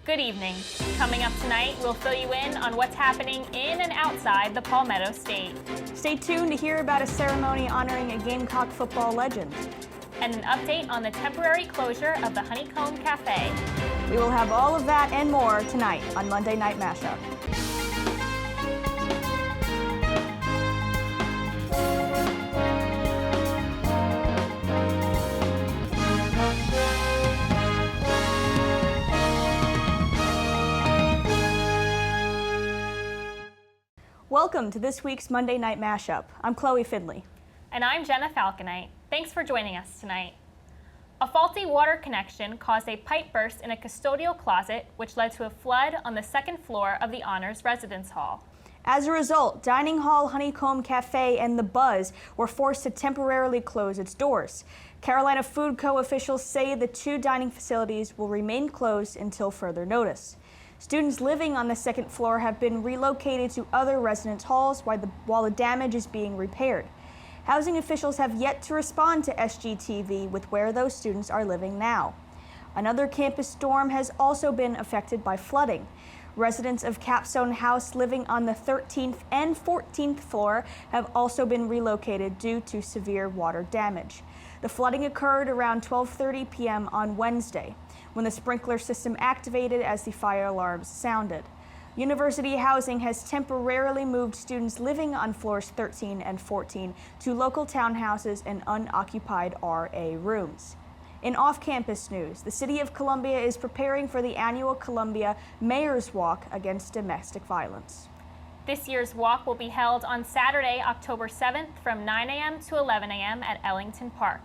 Good evening. Coming up tonight, we'll fill you in on what's happening in and outside the Palmetto State. Stay tuned to hear about a ceremony honoring a Gamecock football legend. And an update on the temporary closure of the Honeycomb Cafe. We will have all of that and more tonight on Monday Night Mashup. Welcome to this week's Monday Night Mashup. I'm Chloe Findlay. And I'm Jenna Falconite. Thanks for joining us tonight. A faulty water connection caused a pipe burst in a custodial closet, which led to a flood on the second floor of the Honors Residence Hall. As a result, Dining Hall Honeycomb Cafe and The Buzz were forced to temporarily close its doors. Carolina Food Co. officials say the two dining facilities will remain closed until further notice. Students living on the second floor have been relocated to other residence halls while the damage is being repaired. Housing officials have yet to respond to SGTV with where those students are living now. Another campus dorm has also been affected by flooding. Residents of Capstone House living on the 13th and 14th floor have also been relocated due to severe water damage. The flooding occurred around 12:30 p.m. on Wednesday, when the sprinkler system activated as the fire alarms sounded. University Housing has temporarily moved students living on floors 13 and 14 to local townhouses and unoccupied RA rooms. In off-campus news, the City of Columbia is preparing for the annual Columbia Mayor's Walk Against Domestic Violence. This year's walk will be held on Saturday, October 7th from 9 a.m. to 11 a.m. at Ellington Park.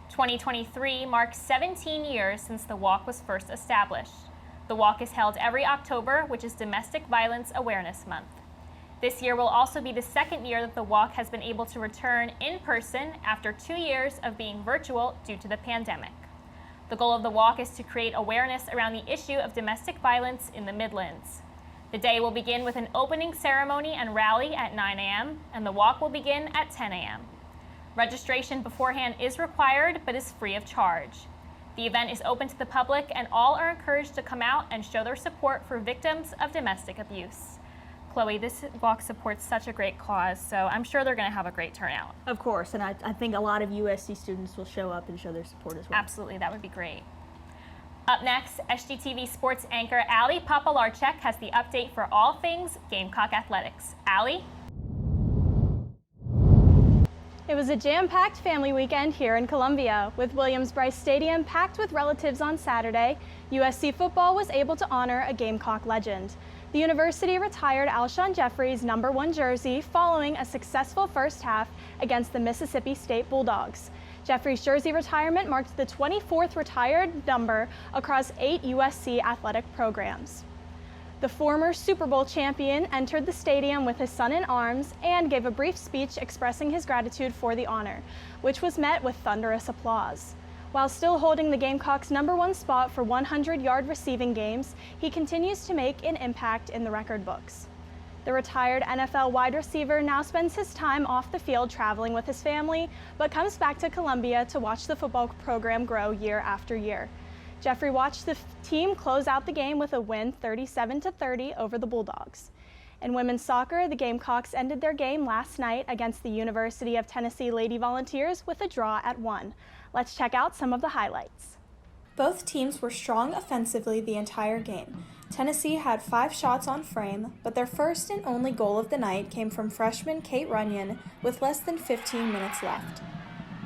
2023 marks 17 years since the walk was first established. The walk is held every October, which is Domestic Violence Awareness Month. This year will also be the second year that the walk has been able to return in person after 2 years of being virtual due to the pandemic. The goal of the walk is to create awareness around the issue of domestic violence in the Midlands. The day will begin with an opening ceremony and rally at 9 a.m., and the walk will begin at 10 a.m. Registration beforehand is required, but is free of charge. The event is open to the public, and all are encouraged to come out and show their support for victims of domestic abuse. Chloe, this walk supports such a great cause, so I'm sure they're going to have a great turnout. Of course, and I think a lot of USC students will show up and show their support as well. Absolutely, that would be great. Up next, SGTV sports anchor Allie Popielarczyk has the update for all things Gamecock athletics. Allie? It was a jam-packed family weekend here in Columbia. With Williams-Brice Stadium packed with relatives on Saturday, USC football was able to honor a Gamecock legend. The university retired Alshon Jeffrey's #1 jersey following a successful first half against the Mississippi State Bulldogs. Jeffrey's jersey retirement marked the 24th retired number across 8 USC athletic programs. The former Super Bowl champion entered the stadium with his son in arms and gave a brief speech expressing his gratitude for the honor, which was met with thunderous applause. While still holding the Gamecocks' #1 spot for 100-yard receiving games, he continues to make an impact in the record books. The retired NFL wide receiver now spends his time off the field traveling with his family, but comes back to Columbia to watch the football program grow year after year. Jeffrey watched the team close out the game with a win 37-30 over the Bulldogs. In women's soccer, the Gamecocks ended their game last night against the University of Tennessee Lady Volunteers with a draw at 1. Let's check out some of the highlights. Both teams were strong offensively the entire game. Tennessee had 5 shots on frame, but their first and only goal of the night came from freshman Kate Runyon with less than 15 minutes left.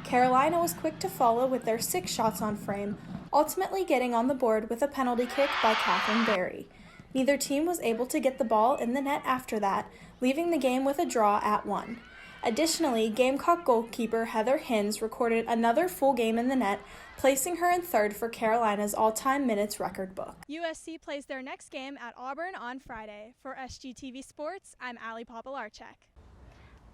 Carolina was quick to follow with their 6 shots on frame, ultimately getting on the board with a penalty kick by Catherine Berry. Neither team was able to get the ball in the net after that, leaving the game with a draw at 1. Additionally, Gamecock goalkeeper Heather Hins recorded another full game in the net, placing her in third for Carolina's all-time minutes record book. USC plays their next game at Auburn on Friday. For SGTV Sports, I'm Allie Popielarczyk.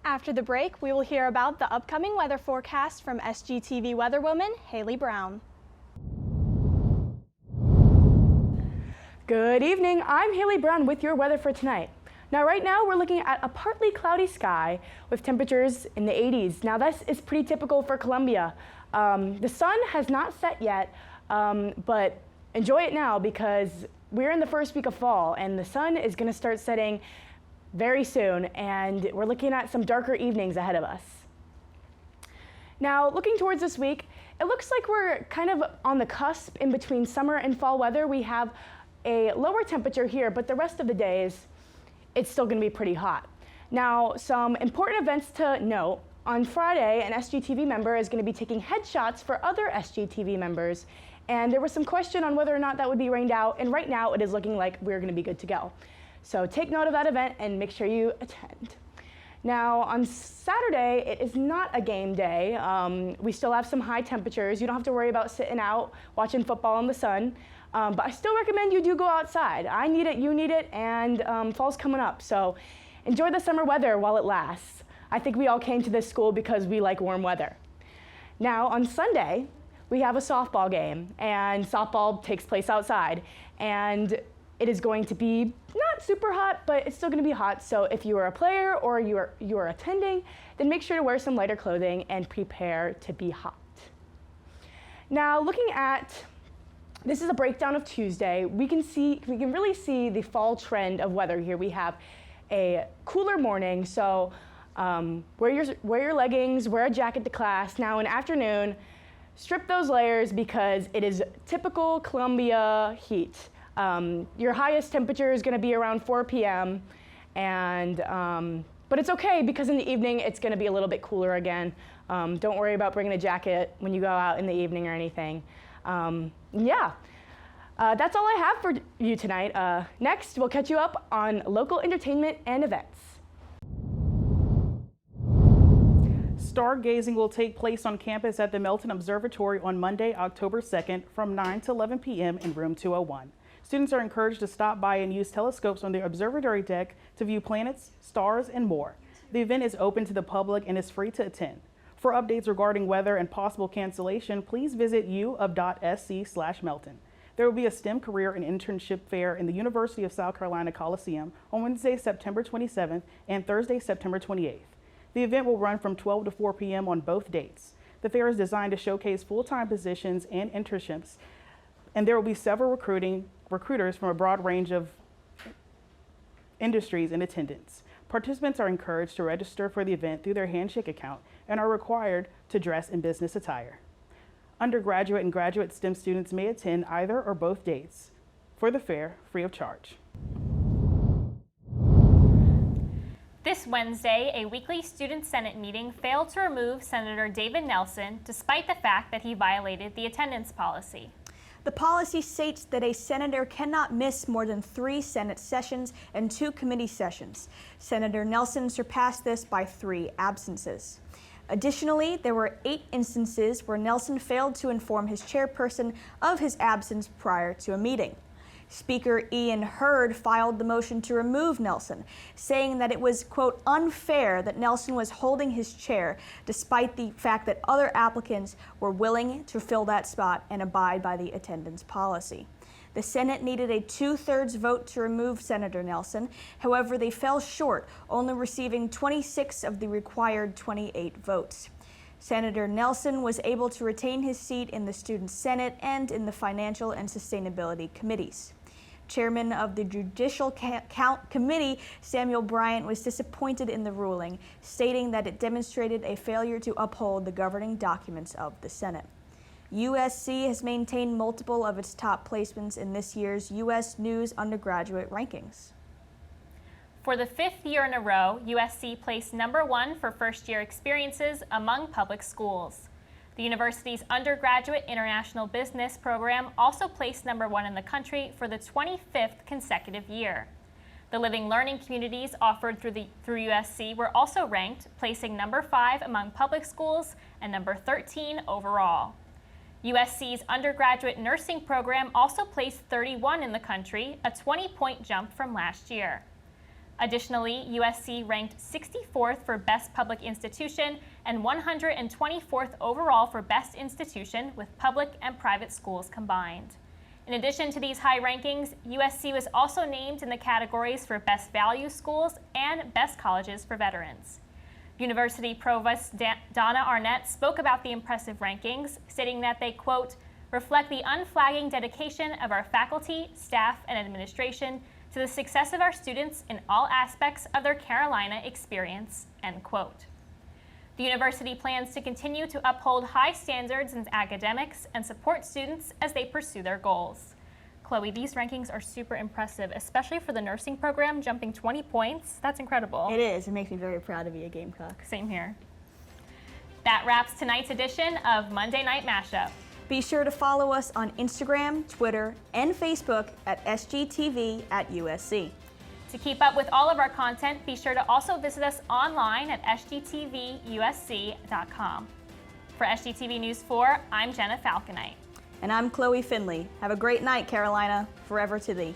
After the break, we will hear about the upcoming weather forecast from SGTV weatherwoman Hailey Brown. Good evening, I'm Hailey Brown with your weather for tonight. Now right now we're looking at a partly cloudy sky with temperatures in the 80s. Now this is pretty typical for Columbia. The sun has not set yet, but enjoy it now because we're in the first week of fall and the sun is going to start setting very soon, and we're looking at some darker evenings ahead of us. Now, looking towards this week, it looks like we're kind of on the cusp in between summer and fall weather. We have a lower temperature here, but the rest of the days, it's still going to be pretty hot. Now, some important events to note. On Friday, an SGTV member is going to be taking headshots for other SGTV members, and there was some question on whether or not that would be rained out, and right now it is looking like we're going to be good to go. So take note of that event and make sure you attend. Now, on Saturday, it is not a game day. We still have some high temperatures. You don't have to worry about sitting out watching football in the sun, but I still recommend you do go outside. I need it, you need it, and fall's coming up. So enjoy the summer weather while it lasts. I think we all came to this school because we like warm weather. Now, on Sunday, we have a softball game, and softball takes place outside. And it is going to be not super hot, but it's still going to be hot. So if you are a player or you are attending, then make sure to wear some lighter clothing and prepare to be hot. Now, looking at, this is a breakdown of Tuesday. We can really see the fall trend of weather here. We have a cooler morning, so wear your leggings, wear a jacket to class. Now in afternoon, strip those layers because it is typical Columbia heat. Your highest temperature is going to be around 4 p.m. But it's okay because in the evening it's going to be a little bit cooler again. Don't worry about bringing a jacket when you go out in the evening or anything. That's all I have for you tonight. Next, we'll catch you up on local entertainment and events. Stargazing will take place on campus at the Melton Observatory on Monday, October 2nd from 9 to 11 p.m. in room 201. Students are encouraged to stop by and use telescopes on the observatory deck to view planets, stars, and more. The event is open to the public and is free to attend. For updates regarding weather and possible cancellation, please visit u.sc/Melton. There will be a STEM career and internship fair in the University of South Carolina Coliseum on Wednesday, September 27th and Thursday, September 28th. The event will run from 12 to 4 p.m. on both dates. The fair is designed to showcase full-time positions and internships, and there will be several recruiters from a broad range of industries in attendance. Participants are encouraged to register for the event through their Handshake account and are required to dress in business attire. Undergraduate and graduate STEM students may attend either or both dates for the fair free of charge. This Wednesday, a weekly Student Senate meeting failed to remove Senator David Nelson despite the fact that he violated the attendance policy. The policy states that a senator cannot miss more than 3 Senate sessions and 2 committee sessions. Senator Nelson surpassed this by 3 absences. Additionally, there were 8 instances where Nelson failed to inform his chairperson of his absence prior to a meeting. Speaker Ian Hurd filed the motion to remove Nelson, saying that it was, quote, unfair that Nelson was holding his chair despite the fact that other applicants were willing to fill that spot and abide by the attendance policy. The Senate needed a 2/3 vote to remove Senator Nelson. However, they fell short, only receiving 26 of the required 28 votes. Senator Nelson was able to retain his seat in the Student Senate and in the Financial and Sustainability Committees. Chairman of the Judicial Committee, Samuel Bryant, was disappointed in the ruling, stating that it demonstrated a failure to uphold the governing documents of the Senate. USC has maintained multiple of its top placements in this year's U.S. News undergraduate rankings. For the 5th year in a row, USC placed #1 for first-year experiences among public schools. The university's undergraduate international business program also placed #1 in the country for the 25th consecutive year. The living learning communities offered through USC were also ranked, placing #5 among public schools and #13 overall. USC's undergraduate nursing program also placed 31 in the country, a 20-point jump from last year. Additionally, USC ranked 64th for Best Public Institution and 124th overall for Best Institution with public and private schools combined. In addition to these high rankings, USC was also named in the categories for Best Value Schools and Best Colleges for Veterans. University Provost Donna Arnett spoke about the impressive rankings, stating that they, quote, reflect the unflagging dedication of our faculty, staff, and administration to the success of our students in all aspects of their Carolina experience, end quote. The university plans to continue to uphold high standards in academics and support students as they pursue their goals. Chloe, these rankings are super impressive, especially for the nursing program, jumping 20 points. That's incredible. It is. It makes me very proud to be a Gamecock. Same here. That wraps tonight's edition of Monday Night Mashup. Be sure to follow us on Instagram, Twitter, and Facebook at SGTV at USC. To keep up with all of our content, be sure to also visit us online at sgtvusc.com. For SGTV News 4, I'm Jenna Falconite. And I'm Chloe Findlay. Have a great night, Carolina. Forever to thee.